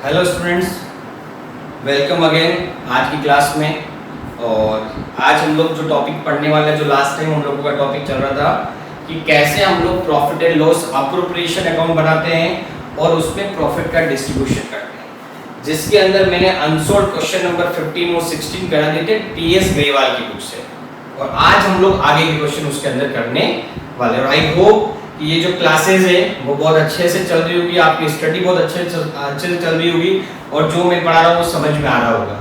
Hello students, welcome again आज की class में। और आज हम लोग जो टॉपिक पढ़ने वाले हैं, जो लास्ट टाइम हम लोगों का टॉपिक चल रहा था कि कैसे हम लोग profit and loss appropriation account बनाते हैं और उसमें प्रॉफिट का डिस्ट्रीब्यूशन करते हैं, जिसके अंदर मैंने अनसोल्ड क्वेश्चन नंबर 15 और 16 करा दिए थे टीएस ग्रेवाल की बुक से। और आज हम लोग आगे के क्वेश्चन उसके अंदर करने वाले हैं। आई होप कि ये जो क्लासेस है वो बहुत अच्छे से चल रही होगी, आपकी स्टडी बहुत अच्छे से चल रही होगी और जो मैं पढ़ा रहा हूँ वो समझ में आ रहा होगा।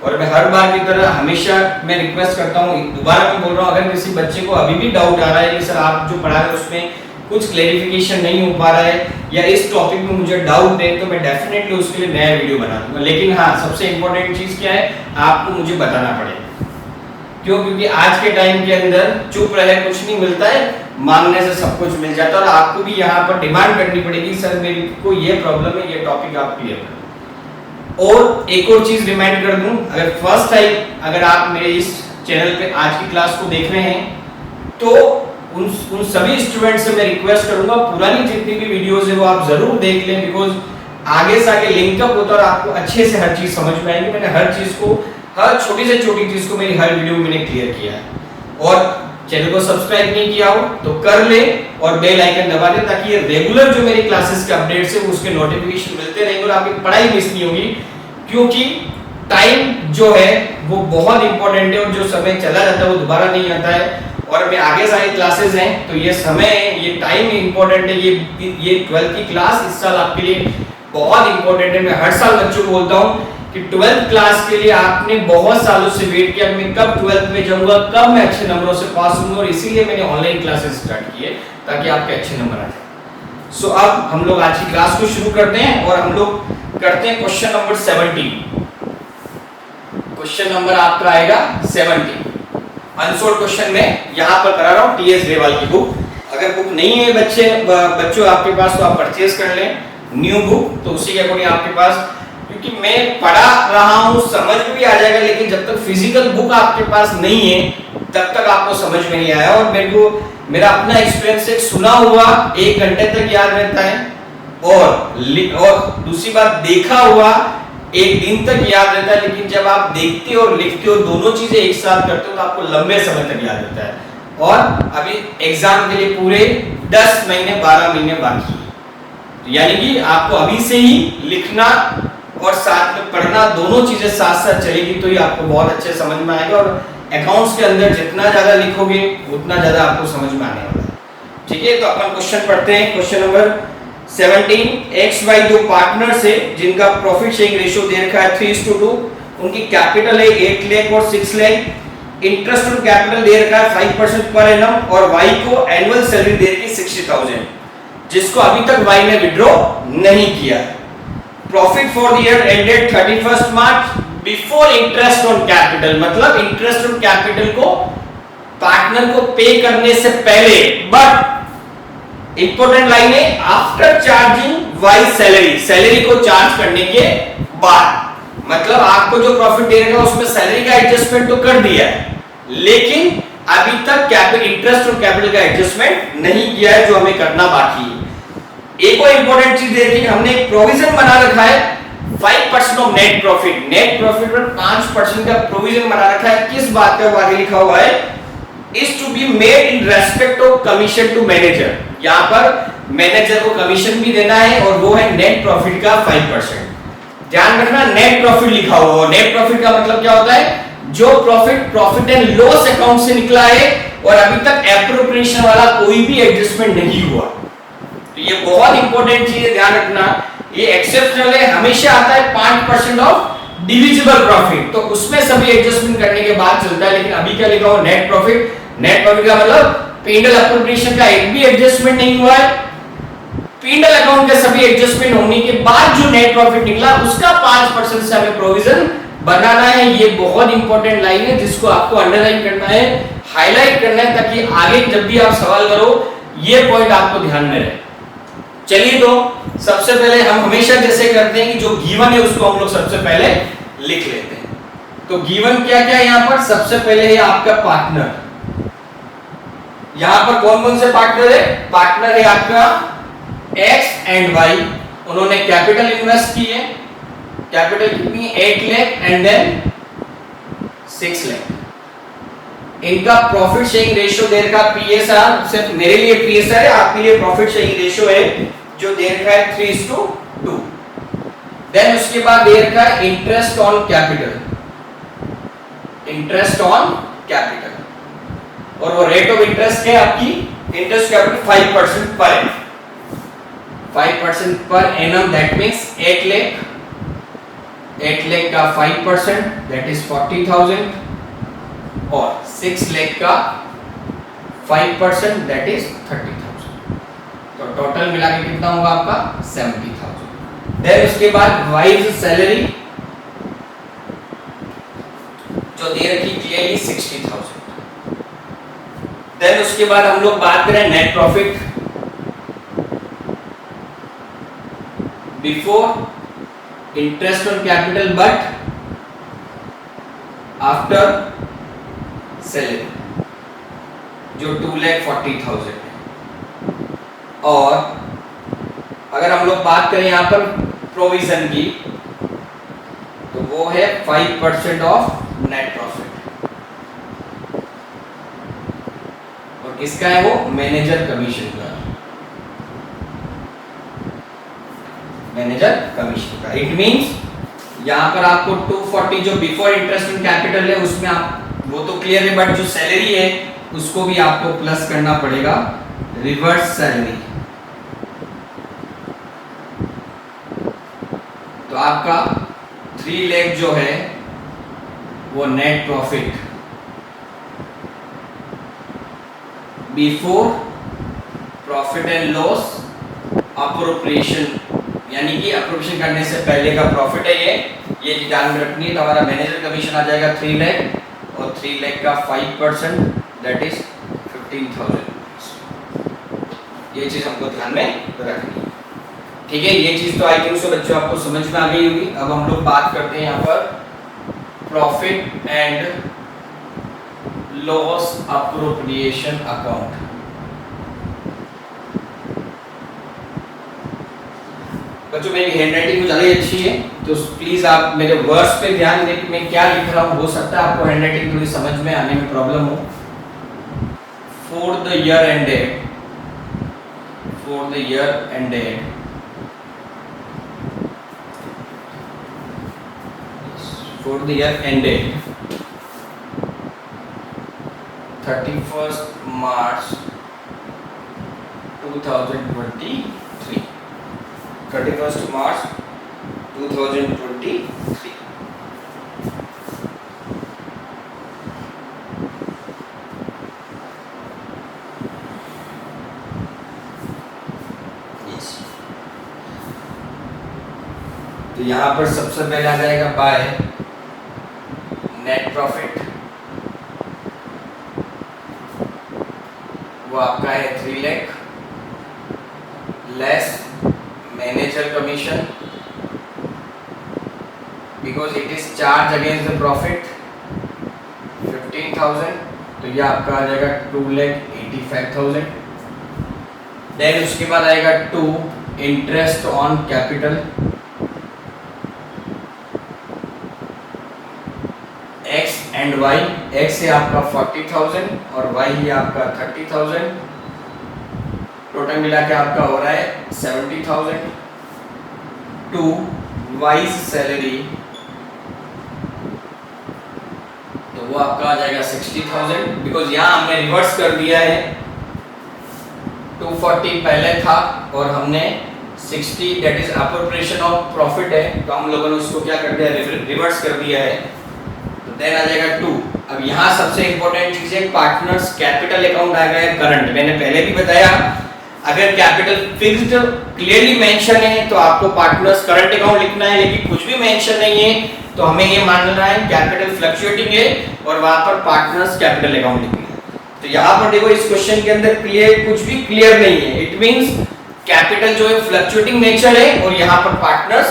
और मैं हर बार की तरह हमेशा मैं रिक्वेस्ट करता हूँ, दोबारा मैं बोल रहा हूँ, अगर किसी बच्चे को अभी भी डाउट आ रहा है कि सर आप जो पढ़ा रहे हैं उसमें कुछ क्लेरिफिकेशन नहीं हो पा रहा है या इस टॉपिक में मुझे डाउट है, तो मैं डेफिनेटली उसके लिए नया वीडियो बना दूंगा। लेकिन हाँ, सबसे इंपॉर्टेंट चीज़ क्या है, आपको मुझे बताना पड़ेगा। क्यों? क्योंकि आज के टाइम के अंदर चुप रहे कुछ नहीं मिलता है, मांगने से सब कुछ मिल जाता है। और आपको भी यहाँ पर डिमांड करनी पड़ेगी, सर मेरे को ये प्रॉब्लम है, ये टॉपिक आप क्लियर करें। और एक और चीज रिमाइंड कर दूं, अगर फर्स्ट टाइम अगर आप मेरे इस चैनल पे आज की क्लास को देख रहे हैं तो उन सभी स्टूडेंट से मैं रिक्वेस्ट करूंगा पुरानी जितनी भी वीडियोस है वो आप जरूर देख लें, बिकॉज आगे से आगे लिंकअप होता है और आपको अच्छे से हर चीज समझ में आएगी। मैंने हर चीज को, हर छोटी से छोटी चीज को मेरी हर वीडियो में मैंने क्लियर किया है। और चैनल को सब्सक्राइब नहीं किया हो तो कर ले और बेल आइकन दबा दे, ताकि ये रेगुलर जो मेरी क्लासेस के अपडेट्स है उसके नोटिफिकेशन मिलते रहेंगे और आपकी पढ़ाई मिस नहीं होगी। क्योंकि टाइम जो है वो बहुत इंपॉर्टेंट है और जो समय चला जाता है वो दोबारा नहीं आता है। और अभी आगे सारी क्लासेस हैं तो ये समय, ये टाइम इंपॉर्टेंट है। ये 12th की क्लास इस साल आपके लिए बहुत इंपॉर्टेंट है। मैं हर साल बच्चों को बोलता हूँ कि 12th क्लास के लिए आपने बहुत सालों से वेट किया, मैं कब 12th में जाऊंगा, कब मैं अच्छे नंबरों से पास होऊंगा, और इसीलिए मैंने ऑनलाइन क्लासेस स्टार्ट किए ताकि आपके अच्छे नंबर आ जाए। सो अब हम लोग आज की क्लास को शुरू करते हैं और हम लोग करते हैं क्वेश्चन नंबर 17। क्वेश्चन नंबर आपका आएगा 17। अनसोल्ड क्वेश्चन में यहाँ पर करा रहा हूँ टीएस ग्रेवाल की बुक। अगर बुक नहीं है बच्चों आपके पास तो आप परचेज कर लें न्यू बुक, तो उसी के अकॉर्डिंग आपके पास, क्योंकि मैं पढ़ा रहा हूँ समझ भी आ जाएगा, लेकिन जब तक फिजिकल बुक आपके पास नहीं है तब तक आपको समझ में नहीं आया। और मेरा अपना एक्सपीरियंस एक सुना हुआ 1 घंटे तक याद रहता है और दूसरी बात देखा हुआ 1 दिन तक याद रहता है। लेकिन जब आप देखते हो और लिखते हो, दोनों चीजें एक साथ करते हो, तो आपको लंबे समय तक याद रहता है। और अभी एग्जाम के लिए पूरे 10 महीने 12 महीने बाकी है, यानी कि आपको अभी से ही लिखना और साथ में पढ़ना, दोनों चीजें साथ साथ चलेगी तो ही आपको बहुत अच्छे समझ में आएगा। और अकाउंट्स के अंदर जितना ज्यादा लिखोगे उतना ज्यादा आपको समझ में आने वाला है। ठीक है, तो अपन क्वेश्चन पढ़ते हैं। क्वेश्चन नंबर 17, एक्स वाई दो पार्टनर्स है जिनका प्रॉफिट शेयरिंग रेशियो दे रखा है 3:2, उनकी कैपिटल है 8 लाख और 6 लाख, इंटरेस्ट ऑन कैपिटल दे रखा है 5% पर एनम, और वाई को एनुअल सैलरी दे रखी 60,000, जिसको अभी तक वाई ने विड्रॉ नहीं किया। Profit for the year ended 31 March before interest on capital, मतलब इंटरेस्ट ऑन कैपिटल को पार्टनर को पे करने से पहले, बट इंपॉर्टेंट लाइन है after charging Y salary, salary को चार्ज करने के बाद। मतलब आपको जो प्रॉफिट दे रहा है उसमें सैलरी का एडजस्टमेंट तो कर दिया है, लेकिन अभी तक इंटरेस्ट और कैपिटल का एडजस्टमेंट नहीं किया है, जो हमें करना बाकी है। एक और इंपॉर्टेंट चीज देखिए, हमने एक प्रोविजन बना रखा है 5% of net profit, net profit पर 5% का प्रोविजन बना रखा है। किस बात का? आगे लिखा हुआ है is to be made in respect of commission to manager। यहाँ पर मैनेजर को कमीशन भी देना है और वो है नेट प्रॉफिट का 5%। ध्यान रखना, नेट प्रॉफिट लिखा हुआ है। नेट प्रॉफिट का मतलब क्या होता है? जो प्रॉफिट एंड लॉस अकाउंट से निकला है और अभी तक एप्रोप्रिएशन वाला कोई भी एडजस्टमेंट नहीं हुआ। तो ये बहुत इंपॉर्टेंट चीज है, ध्यान रखना। ये एक्सेप्शनल है, हमेशा आता है 5% ऑफ डिविजिबल प्रॉफिट, तो उसमें सभी एडजस्टमेंट करने के बाद चलता है। लेकिन अभी क्या लिखा हुआ? Net profit. नेट प्रॉफिट का मतलब पीएनएल एप्रोप्रिएशन का एक भी एडजस्टमेंट नहीं हुआ है, पीएनएल अकाउंट के सभी एडजस्टमेंट होने के बाद जो नेट प्रॉफिट निकला उसका 5% से हमें प्रोविजन बनाना है। ये बहुत इंपॉर्टेंट लाइन है जिसको आपको अंडरलाइन करना है, हाईलाइट करना है, ताकि आगे जब भी आप सवाल करो ये पॉइंट आपको ध्यान में रहे। चलिए, तो सबसे पहले हम हमेशा जैसे करते हैं कि जो गिवन है उसको हम लोग सबसे पहले लिख लेते हैं। तो गिवन क्या क्या है यहाँ पर? सबसे पहले है आपका पार्टनर। यहाँ पर कौन कौन से पार्टनर है? पार्टनर है आपका एक्स एंड वाई, उन्होंने कैपिटल इन्वेस्ट की है कैपिटल कितनी, 8 लाख एंड देन 6 लाख। इनका प्रॉफिट शेयरिंग रेशियो दे रखा पीएसआर, सिर्फ मेरे लिए पीएसआर है, आपके लिए प्रॉफिट शेयरिंग रेशियो है जो दे रखा है 3:2। देन उसके बाद दे रखा है interest on capital, interest on capital, और वो रेट ऑफ इंटरेस्ट क्या है आपकी, interest capital 5% per annum, 5% per annum, that means 8 lakh, 8 lakh का 5% दैट इज 40,000, और 6 लाख का 5% दैट इज 30,000। तो टोटल मिला के कितना होगा आपका 70,000। देन उसके बाद वाइज सैलरी जो दे रखी क्लियरली 60,000। देन उसके बाद हम लोग बात करें net profit before interest on capital but after salary, जो 2,40,000 है। और अगर हम लोग बात करें यहां पर प्रोविजन की, तो वो है 5% ऑफ नेट प्रॉफिट, और किसका है वो, मैनेजर कमीशन का, मैनेजर कमीशन का। इट मींस यहां पर आपको 240 जो बिफोर इंटरेस्ट ऑन कैपिटल है उसमें आप, वो तो क्लियर है, बट जो सैलरी है उसको भी आपको प्लस करना पड़ेगा, रिवर्स सैलरी। तो आपका 3 लाख जो है वो net profit before profit and loss appropriation, यानी कि अप्रोप्रिएशन करने से पहले का प्रॉफिट है ये ध्यान में रखनी है। तो हमारा मैनेजर कमीशन आ जाएगा 3 लाख, और 3 लाख का 5% दैट इज 15,000। ये चीज हमको ध्यान में रखनी है, ठीक है। ये चीज तो आई थिंक सो बच्चों आपको समझ में आ गई होगी। अब हम लोग बात करते हैं यहाँ पर profit and loss appropriation account. बच्चों मेरी हैंडराइटिंग कुछ ज़्यादा अच्छी है, तो प्लीज आप मेरे वर्ड्स पे ध्यान दें कि मैं क्या लिख रहा हूँ। हो सकता है आपको हैंडराइटिंग थोड़ी समझ में आने में प्रॉब्लम हो। For the year ended, for the year ended for the year ended 31st March 2023, 31st March 2023। तो यहाँ पर सबसे पहले आ जाएगा बाय नेट प्रॉफिट, वो आपका है 3 lakh, less manager commission because it is charge against the profit 15,000, तो ये आपका आ जाएगा 2,85,000। देन उसके बाद आएगा 2 interest on capital, X and Y, X है आपका 40,000 और वाई है आपका 30,000, टोटल मिला के आपका हो रहा है 70,000। 2 वाइज सैलरी, तो वो आपका आ जाएगा 60,000 बिकॉज यहाँ हमने रिवर्स कर दिया है, 240 पहले था और हमने 60 that is appropriation of profit है, तो हम लोगों ने उसको क्या कर दिया, रिवर्स कर दिया है। देन आ जाएगा 2। अब यहाँ सबसे इंपॉर्टेंट चीज है पार्टनर्स कैपिटल अकाउंट आएगा करंट। मैंने पहले भी बताया अगर कैपिटल फिक्स्ड क्लियरली मेंशन है तो आपको पार्टनर्स करंट अकाउंट लिखना है, लेकिन कुछ भी मेंशन नहीं है तो हमें ये मानना है कैपिटल फ्लक्चुएटिंग है और वहां पर पार्टनर्स कैपिटल अकाउंट लिखना है। तो यहाँ पर देखो इस क्वेश्चन के अंदर क्लियर कुछ भी क्लियर नहीं है, इट मींस कैपिटल जो है फ्लक्चुएटिंग नेचर है और यहाँ पर पार्टनर्स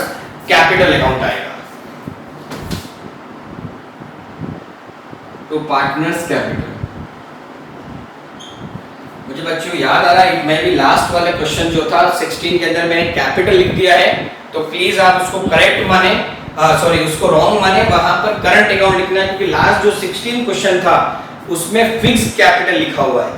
कैपिटल अकाउंट आएगा। तो पार्टनर्स कैपिटल, मुझे बच्चों याद आ रहा है मैं भी लास्ट वाला क्वेश्चन जो था 16 के अंदर मैंने कैपिटल लिख दिया है, तो प्लीज आप उसको करेक्ट माने सॉरी उसको रॉन्ग माने, वहां पर करंट अकाउंट लिखना है, क्योंकि लास्ट जो 16 क्वेश्चन था उसमें फिक्स कैपिटल लिखा हुआ है,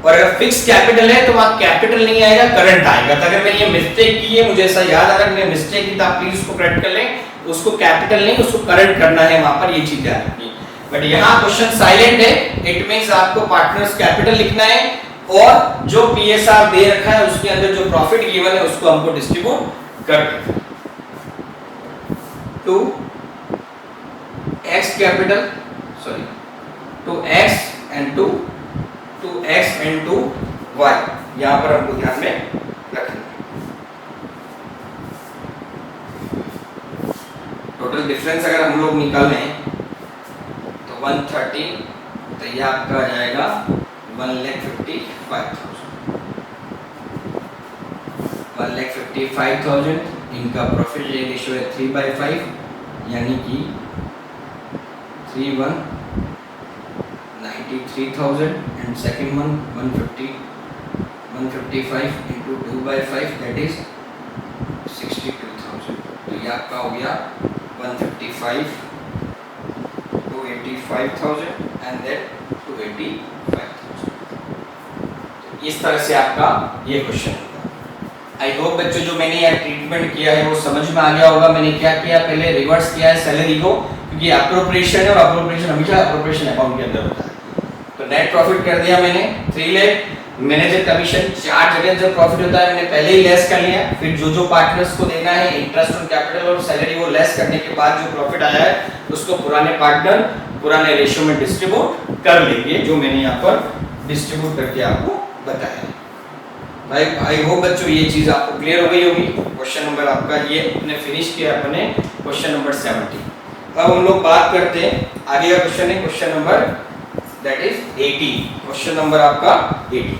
और अगर फिक्स कैपिटल है तो वहां कैपिटल नहीं आएगा, करंट आएगा। तो अगर मैंने ये मिस्टेक की है, मुझे ऐसा याद आ रहा है मैंने मिस्टेक की, तो आप प्लीज उसको करेक्ट कर लें, उसको कैपिटल नहीं उसको करंट करना है, वहां पर ये चीज ध्यान रखनी। बट यहाँ क्वेश्चन साइलेंट है, इट मींस आपको पार्टनर्स कैपिटल लिखना है, और जो पीएसआर दे रखा है उसके अंदर जो प्रॉफिट गिवन है उसको हमको डिस्ट्रीब्यूट कर देना है to X capital, sorry to X and to X and to Y, यहां पर हमको ध्यान में रखना है। टोटल डिफरेंस अगर हम लोग निकालें तो 130, तो ये आपका आ जाएगा 1,55,000। इनका प्रॉफिट रेशियो है 3/5, यानी कि 3,193,000, and second one 155 into 2/5 that is 62,000। तो ये आपका हो गया 155, 285,000 एंड देन 285,000। इस तरह से आपका ये क्वेश्चन होगा। आई होप बच्चों जो मैंने यहाँ ट्रीटमेंट किया है वो समझ में आ गया होगा। मैंने क्या किया, पहले रिवर्स किया है सैलरी को, क्योंकि अप्रोप्रिएशन है और अप्रोप्रिएशन हमेशा अप्रोप्रिएशन अकाउंट के अंदर होता है। तो नेट प्रॉफिट कर दिया मैंने 3 लाख, मैनेजर कमीशन 4 जगह जो प्रॉफिट होता है मैंने पहले ही लेस कर लिया, फिर जो पार्टनर्स को देना है इंटरेस्ट ऑन कैपिटल और सैलरी वो लेस करने के बाद जो प्रॉफिट आया है उसको पुराने पार्टनर पुराने रेशियो में डिस्ट्रीब्यूट कर लेंगे, जो मैंने यहाँ पर डिस्ट्रीब्यूट करके आपको बताया। भाई आई होप बच्चों ये चीज आपको क्लियर हो गई होगी। क्वेश्चन नंबर आपका ये अपने फिनिश किया अपने क्वेश्चन नंबर 70। अब हम लोग बात करते हैं आगे का क्वेश्चन है question number that is 18। Question number आपका 18।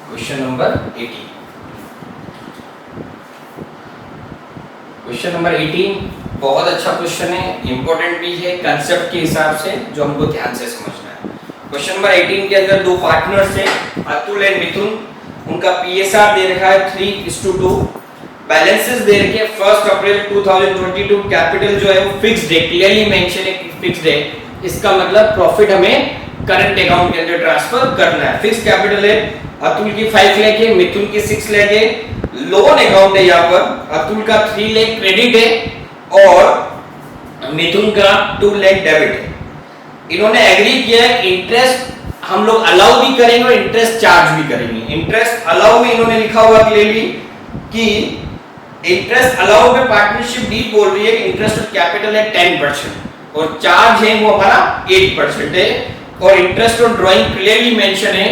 Question number 18। क्वेश्चन नंबर 18 बहुत अच्छा क्वेश्चन है, इंपॉर्टेंट भी है कंसेप्ट के हिसाब से, जो हमको ध्यान से समझना है। क्वेश्चन नंबर 18 के अंदर दो पार्टनर्स हैं अतुल एंड मिथुन, उनका पीएसआर दे रखा है 3:2, बैलेंसेस दे रखे 1 अप्रैल 2022, कैपिटल जो है वो फिक्स्ड है, क्लियरली मेंशन है फिक्स्ड है, इसका मतलब प्रॉफिट हमें करंट अकाउंट के अंदर ट्रांसफर करना है। फिक्स्ड कैपिटल है, अतुल की 5 लाख है, मिथुन की 6 लाख है, लोन अकाउंट है, यहाँ पर अतुल का 3 लाख क्रेडिट है और मिथुन का 2 लाख डेबिट है। इन्होंने एग्री किया है इंटरेस्ट हम लोग अलाउ भी करेंगे और इंटरेस्ट चार्ज भी करेंगे। इंटरेस्ट अलाउ में इन्होंने लिखा हुआ क्लियरली कि इंटरेस्ट अलाउ में पार्टनरशिप डीड बोल रही है कि इंटरेस्ट ऑन कैपिटल है 10% और चार्ज है वो हमारा 8% है, और interest on drawing clearly mention है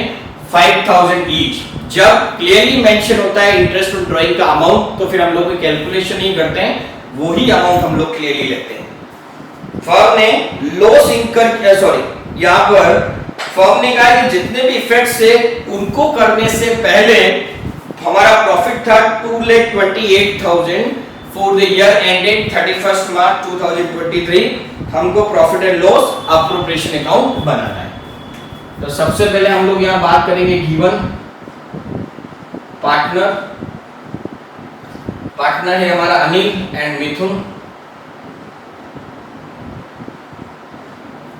5,000 ईच। जब क्लियरली मेंशन होता है इंटरेस्ट ऑन ड्राइंग का अमाउंट, तो फिर हम लोग कोई कैलकुलेशन नहीं करते हैं, वही अमाउंट हम लोग क्लियरली लेते हैं। फर्म ने लॉस इंकर सॉरी यहाँ पर फर्म ने कहा कि जितने भी इफेक्ट्स थे उनको करने से पहले हमारा प्रॉफिट था 2,28,000 for the year ended 31 March 2023। हमको profit and loss appropriation account बनाना है। तो सबसे पहले हम लोग यहाँ बात करेंगे गिवन पार्टनर है हमारा Anil and Mithun,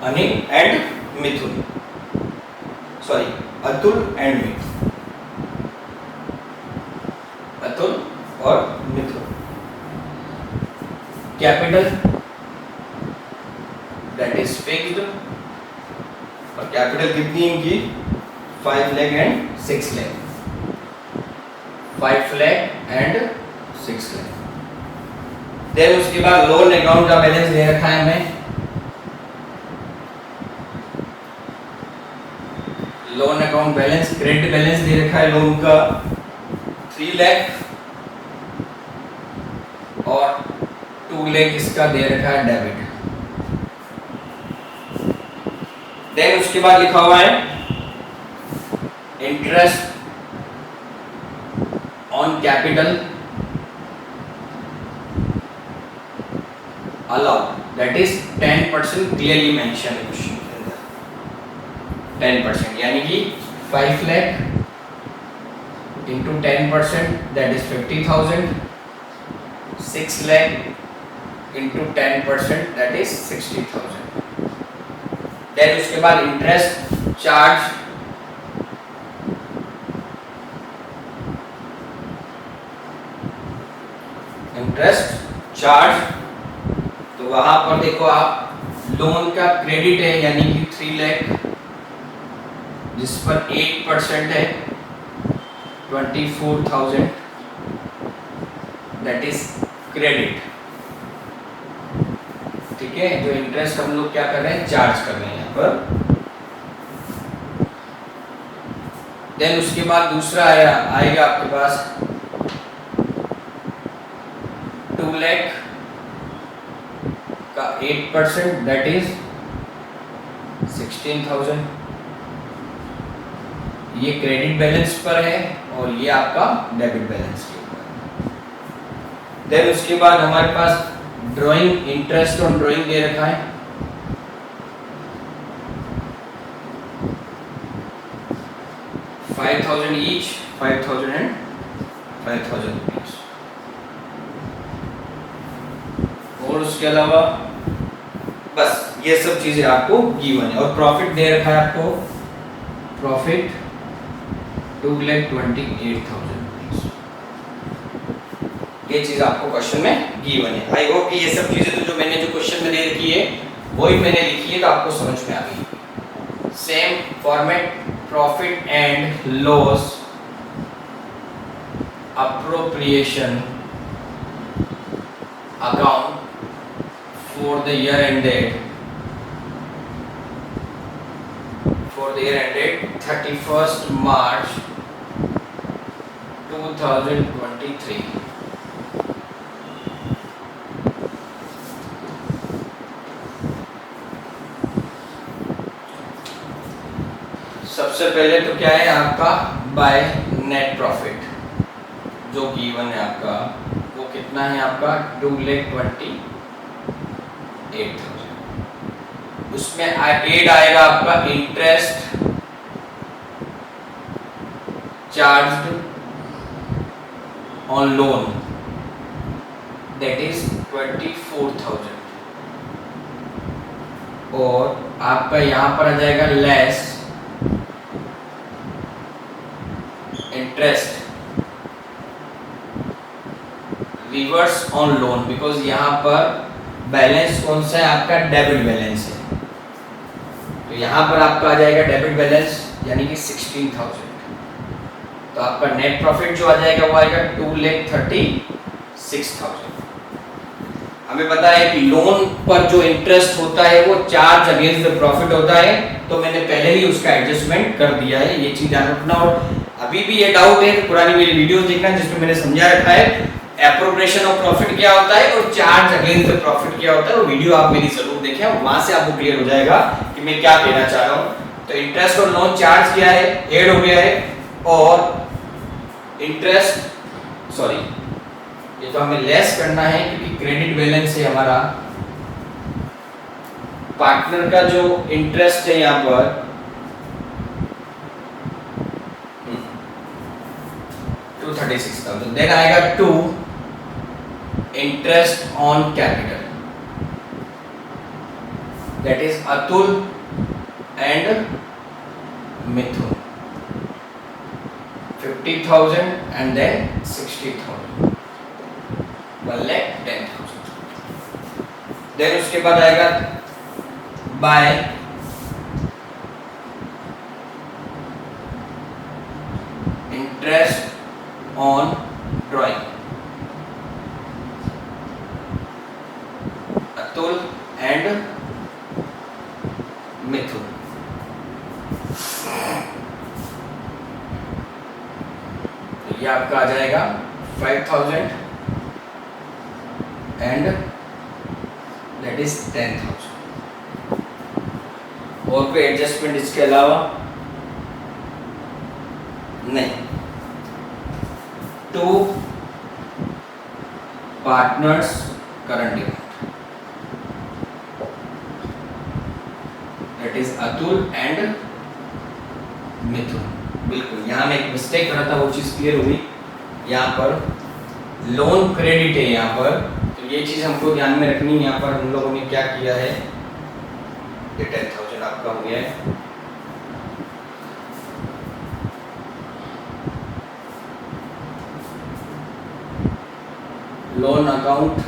Anil and Mithun sorry Atul and Mithun, Atul और Mithun. Capital that is fixed, और कैपिटल कितनी इनकी 5 lakh and 6 lakh, 5 lakh and 6 lakh. Then उसके बाद लोन अकाउंट का बैलेंस दे रखा है हमें, loan account balance credit balance दे रखा है लोन का 3 लाख और 2 लाख इसका दे रखा है डेबिट। देन उसके बाद लिखा हुआ है interest on capital allowed, that is 10% clearly mentioned है क्वेश्चन के अंदर 10%, यानी कि 5 lakh into 10% that is 50,000, 6 lakh into 10% that is 60,000. Then उसके बाद इंटरेस्ट चार्ज, तो वहां पर देखो आप लोन का क्रेडिट है यानी कि 3 लाख जिस पर 8% है 24,000 दैट इज क्रेडिट। ठीक है, जो इंटरेस्ट हम लोग क्या कर रहे हैं, चार्ज कर रहे हैं यहाँ पर। देन उसके बाद दूसरा आएगा आपके पास 2 लाख का 8% दैट इज 16,000। ये क्रेडिट बैलेंस पर है और ये आपका डेबिट बैलेंस के ऊपर। देन उसके बाद हमारे पास ड्राइंग, इंटरेस्ट ऑन ड्राइंग दे रखा है, $5,000 ईच, 5,000 एंड 5,000 रुपीज। और उसके अलावा बस ये सब चीजें आपको गिवन है। और प्रॉफिट दे रखा है आपको, प्रॉफिट 2,28,000 रुपीज। ये चीज आपको क्वेश्चन में गिवन है। आई होप कि ये सब चीजें तो जो मैंने जो क्वेश्चन में दे रखी है वही मैंने लिखी है, तो आपको समझ में आ गई। Same format, profit and loss appropriation account for the year ended 31st March 2023। सबसे पहले तो क्या है आपका बाय नेट प्रॉफिट जो गिवन है आपका, वो कितना है आपका 2,28,000। उसमें एड आएगा आपका interest charged on loan that is 24,000। और आपका यहां पर आ जाएगा less interest reverse on loan, because यहां पर बैलेंस कौन सा है आपका, डेबिट बैलेंस है। तो यहां पर आपका आ जाएगा डेबिट बैलेंस यानी कि 16,000। तो आपका नेट प्रॉफिट जो आ जाएगा वो आएगा 2,36,000। हमें पता है कि लोन पर जो इंटरेस्ट होता है वो चार्ज अगेंस्ट द प्रॉफिट होता है, तो मैंने पहले ही उसका एडजस्टमेंट कर दिया है, ये चीज ध्यान रखना। और अभी भी ये डाउट है तो पुरानी मेरी वीडियोस देखना जिसमें मैंने समझा रखा है एप्रोप्रिएशन ऑफ प्रॉफिट क्या होता है और चार्ज अगेंस्ट द प्रॉफिट क्या होता है। वो वीडियो आप मेरी जरूर देखें, वहां से आपको क्लियर हो जाएगा कि मैं क्या कहना चाह रहा हूं। तो इंटरेस्ट और लोन चार्ज किया है, ऐड हो गया है, और इंटरेस्ट सॉरी ये तो हमें लेस करना है क्योंकि क्रेडिट बैलेंस है हमारा। पार्टनर का जो इंटरेस्ट है यहाँ पर 236,000। देन आएगा 2 interest on capital that is Atul and Mithun 50,000 and then 60,000, 1,10,000। Then उसके बाद आएगा by interest on drawing Atul and Mithun. तो ये आपका आ जाएगा 5,000 एंड दैट इज 10,000। और कोई एडजस्टमेंट इसके अलावा नहीं। 2 partners current account that is Atul and Mithun. बिल्कुल, यहाँ में एक मिस्टेक करा था, वो चीज़ क्लियर हुई। यहाँ पर लोन क्रेडिट है यहाँ पर, तो ये चीज़ हमको ध्यान में रखनी है। यहाँ पर हम लोगों ने क्या किया है, ये 10,000 आपका हो गया है। लोन अकाउंट,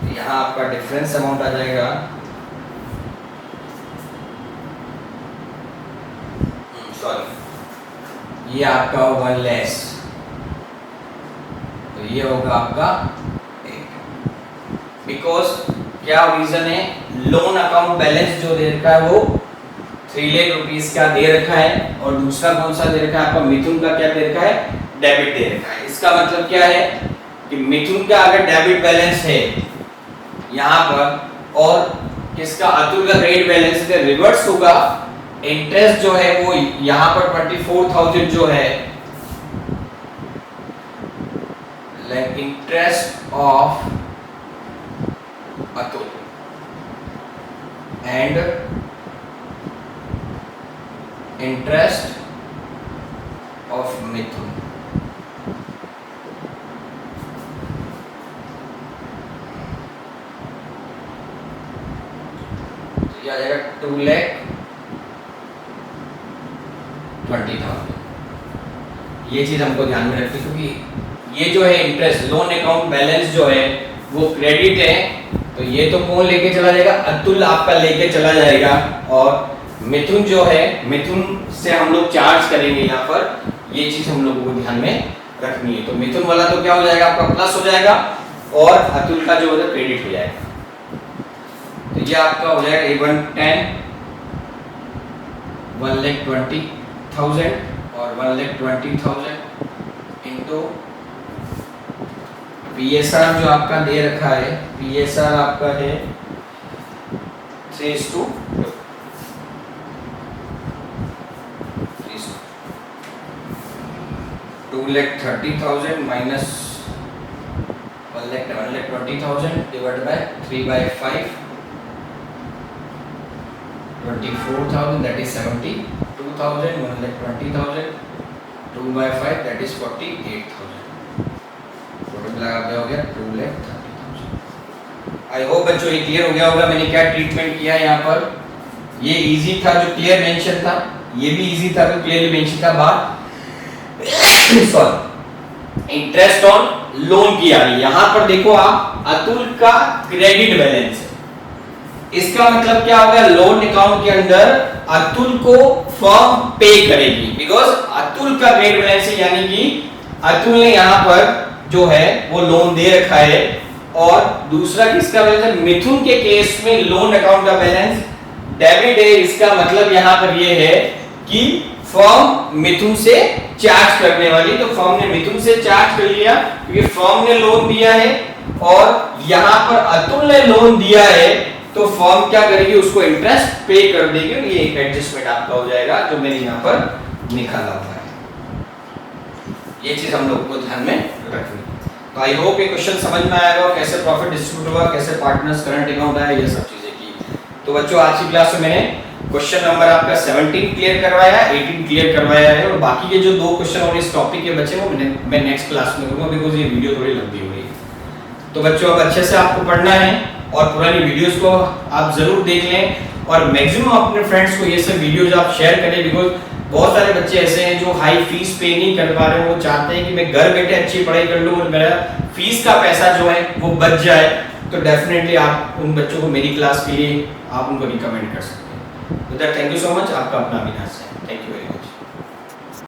यहाँ आपका डिफरेंस अमाउंट आ जाएगा, सॉरी, ये आपका होगा लेस, तो ये होगा आपका 8। बिकॉज क्या रीजन है, लोन अकाउंट बैलेंस जो दे रखा है वो 3 लाख रुपीस का दे रखा है, और दूसरा कौन सा दे रखा है आपका, मिथुन का क्या दे रखा है, डेबिट दे रखा है। इसका मतलब क्या है कि मिथुन का अगर डेबिट बैलेंस है यहाँ पर, और किसका, अतुल का क्रेडिट बैलेंस से रिवर्स होगा, इंटरेस्ट जो है वो यहाँ पर 24,000 जो है, like interest of Atul and interest of Mithun, तो ये आ जाएगा 2,20,000। ये चीज हमको ध्यान में रखनी, क्योंकि ये जो है इंटरेस्ट, लोन अकाउंट बैलेंस जो है वो क्रेडिट है, तो ये तो कौन लेके चला जाएगा, अतुल आपका लेके चला जाएगा, और मिथुन जो है, मिथुन से हम लोग चार्ज करेंगे यहाँ पर। ये चीज हम लोगों को ध्यान में रखनी है। तो मिथुन वाला तो क्या हो जाएगा आपका, प्लस हो जाएगा, और अतुल का जो है क्रेडिट हो जाएगा। तो ये आपका हो जाएगा A110 1,20,000 और 1,20,000 इंटू PSR जो आपका दे रखा है, PSR आपका है 3:2। 2,30,000 minus 1,20,000 divide by 3/5, 24,000, that is 72,000, 1,20,000, 2/5, that is 48,000। Total मिला के हो गया 2,30,000। आई होप बच्चों ये क्लियर हो गया होगा मैंने क्या ट्रीटमेंट किया है यहाँ पर। ये इजी था जो क्लियर मेंशन था, ये भी इजी था जो क्लियरली मेंशन था। बात सॉरी इंटरेस्ट ऑन लोन की आ रही, यहाँ पर देखो आप, अतुल का क्रेडिट बैलेंस है, इसका मतलब क्या होगा, लोन अकाउंट के अंदर अतुल को फर्म पे करेगी, बिकॉज अतुल का क्रेडिट बैलेंस है, यानी कि अतुल ने यहाँ पर जो है वो लोन दे रखा है, और दूसरा किसका बैलेंस है, मिथुन के केस में लोन अकाउंट का बैलेंस डेबिट है। इसका मतलब यहाँ पर ये है कि फर्म मिथुन से चार्ज करने वाली, तो फर्म ने मिथुन से चार्ज कर लिया क्योंकि फर्म ने लोन दिया है, और यहाँ पर अतुल ने लोन दिया है, तो फर्म क्या करेगी, उसको इंटरेस्ट पे कर देगी, और ये एक एडजस्टमेंट आपका हो जाएगा जो मैंने यहाँ पर निकाला हुआ है। ये चीज हम लोग को ध्यान में रखनी है। तो आई होप ये क्वेश्चन समझ में आएगा, कैसे प्रॉफिट डिस्ट्रीब्यूट हुआ, कैसे पार्टनर्स करंट अकाउंट आया, ये सब चीजें की। तो बच्चों आज की क्लास में मैंने क्वेश्चन नंबर आपका 17 क्लियर करवाया, 18 क्लियर करवाया है, और बाकी के जो 2 क्वेश्चन और इस टॉपिक के बचे वो मैं नेक्स्ट क्लास में करूंगा, बिकॉज ये वीडियो थोड़ी लंबी हो रही है। तो बच्चों अब अच्छे से आपको पढ़ना है, और पुरानी वीडियोस को आप जरूर देख लें, और मैक्सिमम अपने फ्रेंड्स को ये सब वीडियोस आप शेयर करें, बिकॉज बहुत सारे बच्चे ऐसे हैं जो हाई फीस पे नहीं कर पा रहे, वो चाहते हैं कि मैं घर बैठे अच्छी पढ़ाई कर लूं और मेरा फीस का पैसा जो है वो बच जाए। तो डेफिनेटली आप उन बच्चों को मेरी क्लास के लिए आप उनको रिकमेंड कर सकते हैं। थैंक यू सो मच, आपका अपना अविनाश है। Thank you very much.